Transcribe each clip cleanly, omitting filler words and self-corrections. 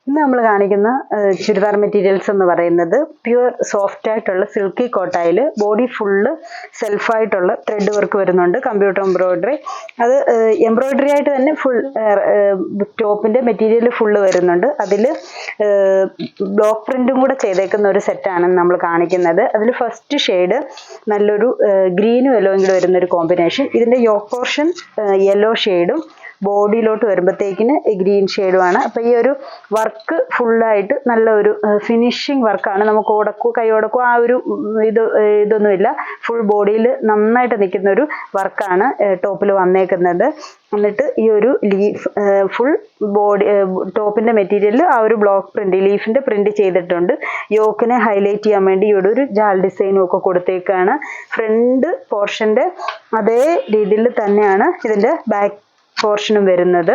ഇന്ന് നമ്മൾ കാണിക്കുന്ന ചുരിദാർ മെറ്റീരിയൽസ് എന്ന് പറയുന്നത് പ്യുവർ സോഫ്റ്റ് ആയിട്ടുള്ള silky കോട്ടായിൽ body full സെൽഫായിട്ടുള്ള thread work വരുന്നുണ്ട്, കമ്പ്യൂട്ടർ എംബ്രോയിഡറി. അത് എംബ്രോയിഡറി ആയിട്ട് തന്നെ ഫുൾ ടോപ്പിന്റെ മെറ്റീരിയൽ ഫുള്ള് വരുന്നുണ്ട്. അതിൽ ബ്ലോക്ക് പ്രിന്റും കൂടെ ചെയ്തേക്കുന്ന ഒരു സെറ്റാണ് നമ്മൾ കാണിക്കുന്നത്. അതിൽ ഫസ്റ്റ് ഷെയ്ഡ് നല്ലൊരു ഗ്രീനും യെല്ലോയും കൂടെ വരുന്ന ഒരു കോമ്പിനേഷൻ. ഇതിന്റെ യോക്ക് പോർഷൻ യെല്ലോ ഷെയ്ഡും ബോഡിയിലോട്ട് വരുമ്പോഴത്തേക്കിന് ഗ്രീൻ ഷെയ്ഡുമാണ്. അപ്പോൾ ഈ ഒരു വർക്ക് ഫുള്ളായിട്ട് നല്ല ഒരു ഫിനിഷിങ് വർക്കാണ്. നമുക്ക് കൈ ഓടക്കോ ആ ഒരു ഇതൊന്നുമില്ല. ഫുൾ ബോഡിയിൽ നന്നായിട്ട് നിൽക്കുന്ന ഒരു വർക്കാണ് ടോപ്പിൽ വന്നേക്കുന്നത്. എന്നിട്ട് ഈ ഒരു ലീഫ് ഫുൾ ബോഡി ടോപ്പിന്റെ മെറ്റീരിയൽ ആ ഒരു ബ്ലോക്ക് പ്രിന്റ് ലീഫിന്റെ പ്രിന്റ് ചെയ്തിട്ടുണ്ട്. യോക്കിനെ ഹൈലൈറ്റ് ചെയ്യാൻ വേണ്ടി ഇവിടെ ഒരു ജാൽ ഡിസൈനും ഒക്കെ കൊടുത്തേക്കാണ്. ഫ്രണ്ട് പോർഷന്റെ അതേ രീതിയിൽ തന്നെയാണ് ഇതിന്റെ ബാക്ക് പോർഷനും വരുന്നത്.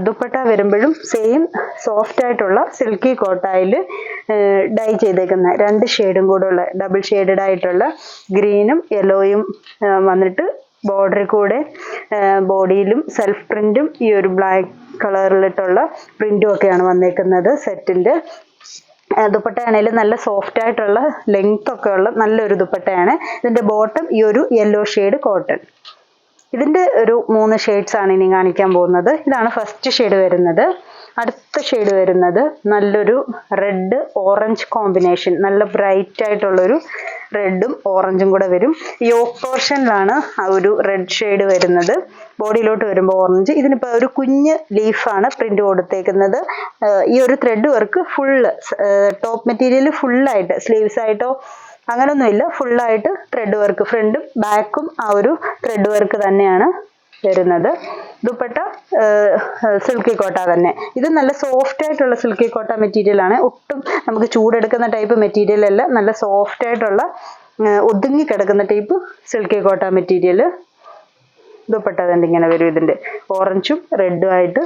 ദുപ്പട്ട വരുമ്പോഴും സെയിം സോഫ്റ്റ് ആയിട്ടുള്ള സിൽക്കി കോട്ടായിൽ ഡൈ ചെയ്തേക്കുന്ന 2 ഷെയ്ഡും കൂടെ ഉള്ള ഡബിൾ ഷെയ്ഡഡ് ആയിട്ടുള്ള ഗ്രീനും യെല്ലോയും വന്നിട്ട് ബോർഡറിൽ കൂടെ ബോഡിയിലും സെൽഫ് പ്രിന്റും ഈ ഒരു ബ്ലാക്ക് കളറിലിട്ടുള്ള പ്രിന്റും ഒക്കെയാണ് വന്നേക്കുന്നത്. സെറ്റിന്റെ ദുപ്പട്ടയാണെങ്കിലും നല്ല സോഫ്റ്റ് ആയിട്ടുള്ള ലെങ്ത് ഒക്കെ ഉള്ള നല്ലൊരു ദുപ്പട്ടയാണ്. ഇതിന്റെ ബോട്ടം ഈ ഒരു യെല്ലോ ഷെയ്ഡ് കോട്ടൺ. ഇതിന്റെ ഒരു 3 ഷെയ്ഡ്സ് ആണ് ഇനി കാണിക്കാൻ പോകുന്നത്. ഇതാണ് ഫസ്റ്റ് ഷെയ്ഡ് വരുന്നത്. അടുത്ത ഷെയ്ഡ് വരുന്നത് നല്ലൊരു റെഡ് ഓറഞ്ച് കോമ്പിനേഷൻ, നല്ല ബ്രൈറ്റ് ആയിട്ടുള്ളൊരു റെഡും ഓറഞ്ചും കൂടെ വരും. യോക്ക് പോർഷനിലാണ് ആ ഒരു റെഡ് ഷെയ്ഡ് വരുന്നത്. ബോഡിയിലോട്ട് വരുമ്പോൾ ഓറഞ്ച്. ഇതിനിപ്പോൾ ഒരു കുഞ്ഞ് ലീഫാണ് പ്രിന്റ് കൊടുത്തേക്കുന്നത്. ഈ ഒരു thread work full top material ഫുള്ളായിട്ട് സ്ലീവ്സ് ആയിട്ടോ അങ്ങനൊന്നുമില്ല, ഫുള്ളായിട്ട് ത്രെഡ് വർക്ക് ഫ്രണ്ടും ബാക്കും ആ ഒരു ത്രെഡ് വർക്ക് തന്നെയാണ് വരുന്നത്. ദുപ്പട്ട സിൽക്കി കോട്ട തന്നെ. ഇത് നല്ല സോഫ്റ്റ് ആയിട്ടുള്ള സിൽക്കി കോട്ട മെറ്റീരിയൽ ആണ്. ഒട്ടും നമുക്ക് ചൂടെടുക്കുന്ന ടൈപ്പ് മെറ്റീരിയൽ അല്ല, നല്ല സോഫ്റ്റ് ആയിട്ടുള്ള ഒതുങ്ങി കിടക്കുന്ന ടൈപ്പ് സിൽക്കി കോട്ട മെറ്റീരിയൽ. ദുപ്പട്ട തന്നെ ഇങ്ങനെ വരും. ഇതിന്റെ ഓറഞ്ചും റെഡും ആയിട്ട്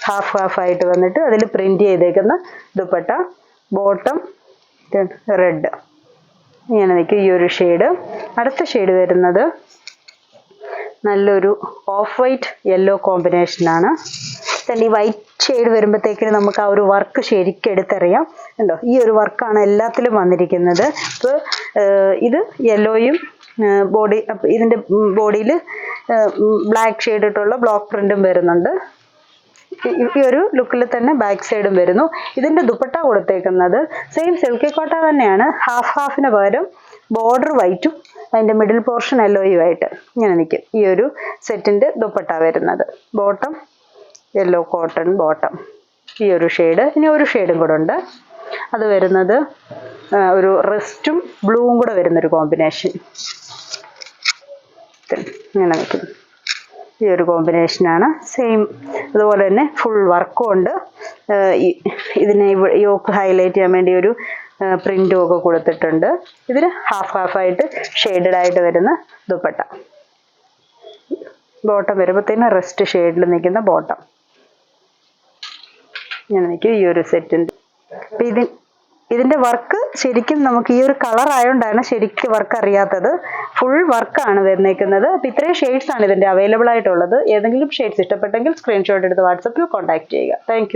ഹാഫ് ആയിട്ട് വന്നിട്ട് അതിൽ പ്രിന്റ് ചെയ്തേക്കുന്ന ദുപ്പട്ട. ബോട്ടം റെഡ് ഇങ്ങനെ നിൽക്കും ഈ ഒരു ഷെയ്ഡ്. അടുത്ത ഷെയ്ഡ് വരുന്നത് നല്ലൊരു ഓഫ് വൈറ്റ് യെല്ലോ കോമ്പിനേഷനാണ്. ഈ വൈറ്റ് ഷെയ്ഡ് വരുമ്പോഴത്തേക്കിന് നമുക്ക് ആ ഒരു വർക്ക് ശരിക്കും എടുത്തറിയാം. ഉണ്ടോ, ഈ ഒരു വർക്കാണ് എല്ലാത്തിലും വന്നിരിക്കുന്നത്. ഇപ്പോൾ ഇത് യെല്ലോയും ഇതിന്റെ ബോഡിയിൽ ബ്ലാക്ക് ഷെയ്ഡ് ഇട്ടുള്ള ബ്ലോക്ക് പ്രിന്റും വരുന്നുണ്ട്. ഈ ഒരു ലുക്കിൽ തന്നെ ബാക്ക് സൈഡും വരുന്നു. ഇതിന്റെ ദുപ്പട്ട കൊടുത്തേക്കുന്നത് സെയിം സിൽക്കി കോട്ട തന്നെയാണ്. ഹാഫിന് പകരം ബോർഡർ വൈറ്റും അതിന്റെ മിഡിൽ പോർഷൻ യെല്ലോയും ആയിട്ട് ഇങ്ങനെ നിൽക്കും ഈ ഒരു സെറ്റിന്റെ ദുപ്പട്ട വരുന്നത്. ബോട്ടം യെല്ലോ കോട്ടൺ ബോട്ടം ഈ ഒരു ഷെയ്ഡ്. ഇനി ഒരു ഷെയ്ഡും കൂടെ ഉണ്ട്. അത് വരുന്നത് ഒരു റെസ്റ്റും ബ്ലൂവും കൂടെ വരുന്നൊരു കോമ്പിനേഷൻ. ഇങ്ങനെ നിൽക്കും ഈ ഒരു കോമ്പിനേഷനാണ്. സെയിം അതുപോലെ തന്നെ ഫുൾ വർക്കും ഉണ്ട്. ഇതിനെ യോക്ക് ഹൈലൈറ്റ് ചെയ്യാൻ വേണ്ടി ഒരു പ്രിന്റും ഒക്കെ കൊടുത്തിട്ടുണ്ട്. ഇതിന് ഹാഫായിട്ട് ഷെയ്ഡഡ് ആയിട്ട് വരുന്ന ദുപ്പട്ട. ബോട്ടം വരുമ്പോഴത്തേന് റെസ്റ്റ് ഷെയ്ഡിൽ നിൽക്കുന്ന ബോട്ടം ഇങ്ങനെ നിൽക്കും ഈ ഒരു സെറ്റിൻ്റെ. അപ്പം ഇതിന്റെ വർക്ക് ശരിക്കും നമുക്ക് ഈ ഒരു കളർ ആയതുകൊണ്ടാണ് ശരിക്കും വർക്ക് അറിയാത്തത്. ഫുൾ വർക്കാണ് വരുന്നേക്കുന്നത്. അപ്പം ഇത്രയും ഷെയ്ഡ്സ് ആണ് ഇതിന്റെ അവൈലബിൾ ആയിട്ടുള്ളത്. ഏതെങ്കിലും ഷെയ്ഡ്സ് ഇഷ്ടപ്പെട്ടെങ്കിൽ സ്ക്രീൻഷോട്ട് എടുത്ത് വാട്സപ്പിൽ കോൺടാക്ട് ചെയ്യുക. താങ്ക്